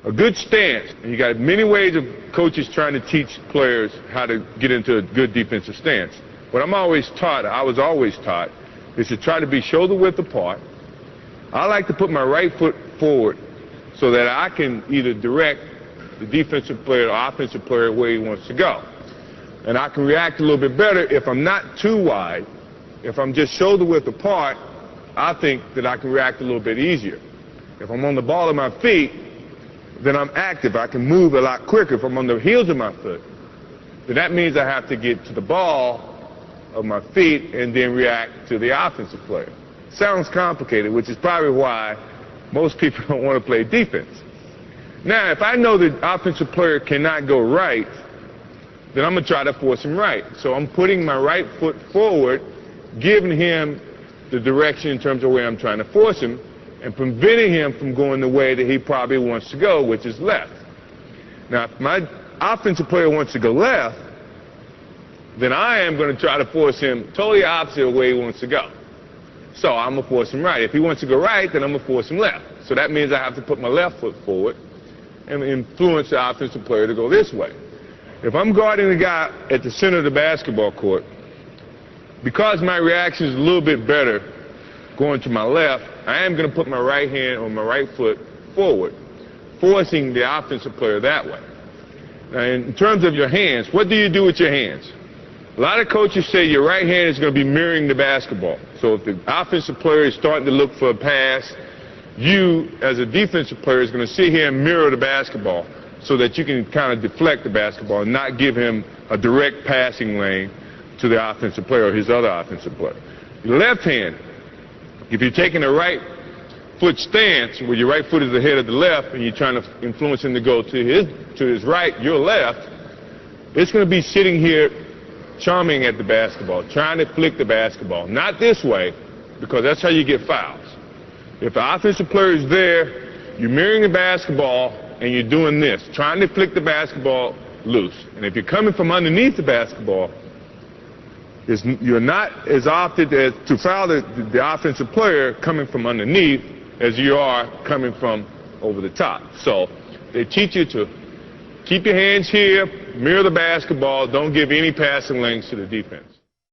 A good stance, and you got many ways of coaches trying to teach players how to get into a good defensive stance. What I was always taught, is to try to be shoulder width apart. I like to put my right foot forward so that I can either direct the defensive player or offensive player where he wants to go. And I can react a little bit better if I'm not too wide. If I'm just shoulder width apart, I think that I can react a little bit easier. If I'm on the ball of my feet, then I'm active. I can move a lot quicker. If I'm on the heels of my foot, then that means I have to get to the ball of my feet and then react to the offensive player. Sounds complicated, which is probably why most people don't want to play defense. Now, if I know the offensive player cannot go right, then I'm going to try to force him right. So I'm putting my right foot forward, giving him the direction in terms of where I'm trying to force him, and preventing him from going the way that he probably wants to go, which is left. Now, if my offensive player wants to go left, then I am going to try to force him totally opposite of where he wants to go. So I'm going to force him right. If he wants to go right, then I'm going to force him left. So that means I have to put my left foot forward and influence the offensive player to go this way. If I'm guarding the guy at the center of the basketball court, because my reaction is a little bit better going to my left, I am going to put my right hand or my right foot forward, forcing the offensive player that way. Now, in terms of your hands, what do you do with your hands? A lot of coaches say your right hand is going to be mirroring the basketball. So if the offensive player is starting to look for a pass, you, as a defensive player, is going to sit here and mirror the basketball so that you can kind of deflect the basketball and not give him a direct passing lane to the offensive player or his other offensive player. Your left hand, if you're taking a right foot stance where your right foot is ahead of the left and you're trying to influence him to go to his right, your left, it's going to be sitting here charming at the basketball, trying to flick the basketball. Not this way, because that's how you get fouls. If the offensive player is there, you're mirroring the basketball and you're doing this, trying to flick the basketball loose. And if you're coming from underneath the basketball, you're not as opted to foul the offensive player coming from underneath as you are coming from over the top. So they teach you to keep your hands here, mirror the basketball, don't give any passing lanes to the defense.